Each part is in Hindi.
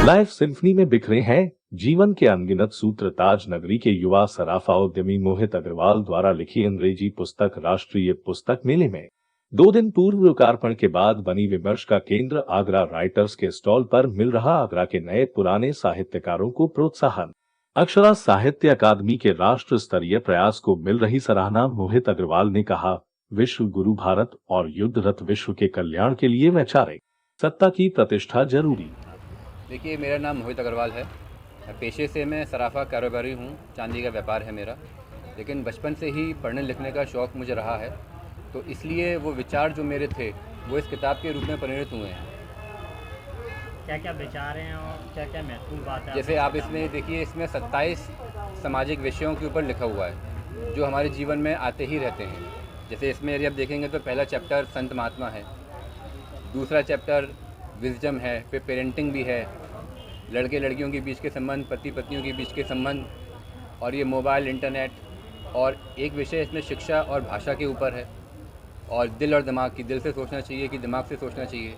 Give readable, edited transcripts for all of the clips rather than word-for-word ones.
लाइफ सिम्फनी में बिखरे हैं जीवन के अनगिनत सूत्र। ताज नगरी के युवा सराफा उद्यमी मोहित अग्रवाल द्वारा लिखी अंग्रेजी पुस्तक राष्ट्रीय पुस्तक मेले में 2 दिन पूर्व लोकार्पण के बाद बनी विमर्श का केंद्र आगरा राइटर्स के स्टॉल पर मिल रहा आगरा के नए पुराने साहित्यकारों को प्रोत्साहन। अक्षरा साहित्य अकादमी के राष्ट्र स्तरीय प्रयास को मिल रही सराहना। मोहित अग्रवाल ने कहा, विश्व गुरु भारत और युद्धरत विश्व के कल्याण के लिए वैचारिक सत्ता की प्रतिष्ठा जरूरी। देखिए, मेरा नाम मोहित अग्रवाल है। पेशे से मैं सराफा कारोबारी हूँ, चांदी का व्यापार है मेरा। लेकिन बचपन से ही पढ़ने लिखने का शौक़ मुझे रहा है, तो इसलिए वो विचार जो मेरे थे वो इस किताब के रूप में परिणत हुए हैं। क्या क्या विचार हैं और क्या क्या महत्वपूर्ण बात है? जैसे आप इसमें देखिए, इसमें 27 सामाजिक विषयों के ऊपर लिखा हुआ है जो हमारे जीवन में आते ही रहते हैं। जैसे इसमें यदि आप देखेंगे तो पहला चैप्टर संत महात्मा है, दूसरा चैप्टर विजडम है, फिर पेरेंटिंग भी है, लड़के लड़कियों के बीच के संबंध, पति पत्नियों के बीच के संबंध, और ये मोबाइल इंटरनेट, और एक विषय इसमें शिक्षा और भाषा के ऊपर है, और दिल और दिमाग की, दिल से सोचना चाहिए कि दिमाग से सोचना चाहिए।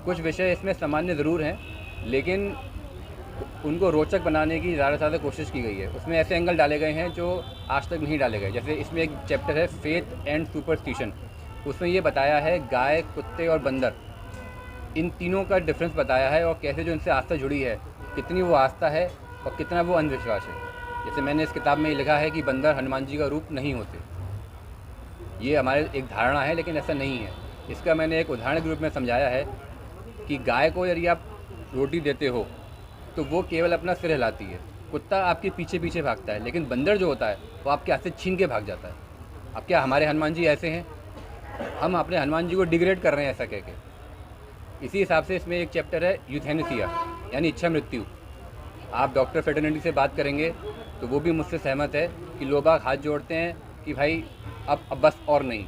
कुछ विषय इसमें सामान्य ज़रूर हैं, लेकिन उनको रोचक बनाने की ज़्यादा से ज़्यादा कोशिश की गई है। उसमें ऐसे एंगल डाले गए हैं जो आज तक नहीं डाले गए। जैसे इसमें एक चैप्टर है फेथ एंड सुपरस्टिशन। उसमें ये बताया है गाय, कुत्ते और बंदर, इन तीनों का डिफरेंस बताया है, और कैसे जो इनसे आस्था जुड़ी है, कितनी वो आस्था है और कितना वो अंधविश्वास है। जैसे मैंने इस किताब में ये लिखा है कि बंदर हनुमान जी का रूप नहीं होते। ये हमारे एक धारणा है, लेकिन ऐसा नहीं है। इसका मैंने एक उदाहरण के रूप में समझाया है कि गाय को यदि आप रोटी देते हो तो वो केवल अपना सिर हिलाती है, कुत्ता आपके पीछे पीछे भागता है, लेकिन बंदर जो होता है वो आपके हाथ से छीन के भाग जाता है। अब क्या हमारे हनुमान जी ऐसे हैं? हम अपने हनुमान जी को डिग्रेड कर रहे हैं ऐसा कह के। इसी हिसाब से इसमें एक चैप्टर है यूथेनेसिया, यानी इच्छा मृत्यु। आप डॉक्टर फेटर्निटी से बात करेंगे तो वो भी मुझसे सहमत है कि लोग बाग हाथ जोड़ते हैं कि भाई अब बस और नहीं।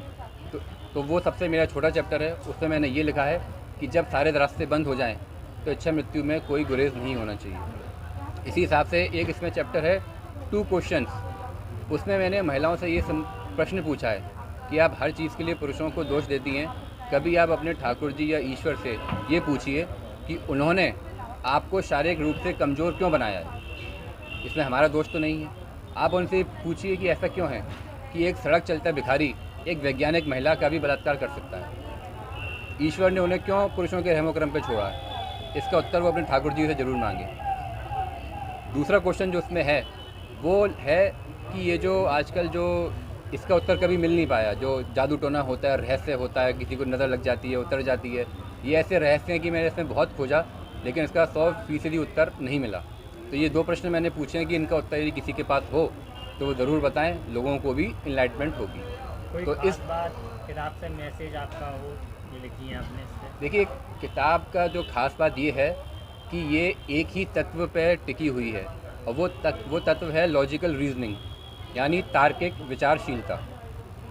तो वो सबसे मेरा छोटा चैप्टर है। उसमें मैंने ये लिखा है कि जब सारे रास्ते बंद हो जाएं तो इच्छा मृत्यु में कोई गुरेज नहीं होना चाहिए। इसी हिसाब से एक इसमें चैप्टर है 2 क्वेश्चंस। उसमें मैंने महिलाओं से ये प्रश्न पूछा है कि आप हर चीज़ के लिए पुरुषों को दोष देती हैं, कभी आप अपने ठाकुर जी या ईश्वर से ये पूछिए कि उन्होंने आपको शारीरिक रूप से कमज़ोर क्यों बनाया है। इसमें हमारा दोष तो नहीं है। आप उनसे पूछिए कि ऐसा क्यों है कि एक सड़क चलता भिखारी एक वैज्ञानिक महिला का भी बलात्कार कर सकता है। ईश्वर ने उन्हें क्यों पुरुषों के रहमो करम पे छोड़ा है, इसका उत्तर वो अपने ठाकुर जी से ज़रूर मांगे। दूसरा क्वेश्चन जो उसमें है वो है कि ये जो आजकल जो इसका उत्तर कभी मिल नहीं पाया, जो जादू टोना होता है, रहस्य होता है, किसी को नज़र लग जाती है, उतर जाती है, ये ऐसे रहस्य हैं कि मैंने इसमें बहुत खोजा, लेकिन इसका 100% उत्तर नहीं मिला। तो ये 2 प्रश्न मैंने पूछे हैं कि इनका उत्तर यदि किसी के पास हो तो वो ज़रूर बताएं, लोगों को भी इनलाइटमेंट होगी। तो इस बात किताब से मैसेज आपका हो, ये लिखी है आपने इससे? देखिए, किताब का जो ख़ास बात ये है कि ये एक ही तत्व पर टिकी हुई है, और वो तत्व है लॉजिकल रीजनिंग, यानी तार्किक विचारशीलता,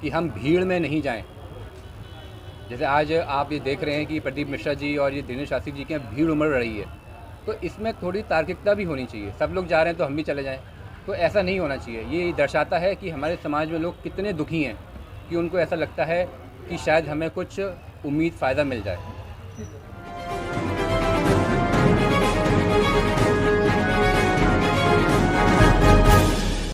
कि हम भीड़ में नहीं जाएं। जैसे आज आप ये देख रहे हैं कि प्रदीप मिश्रा जी और ये दिनेश शास्त्री जी की भीड़ उमड़ रही है, तो इसमें थोड़ी तार्किकता भी होनी चाहिए। सब लोग जा रहे हैं तो हम भी चले जाएं, तो ऐसा नहीं होना चाहिए। ये दर्शाता है कि हमारे समाज में लोग कितने दुखी हैं कि उनको ऐसा लगता है कि शायद हमें कुछ उम्मीद फ़ायदा मिल जाए।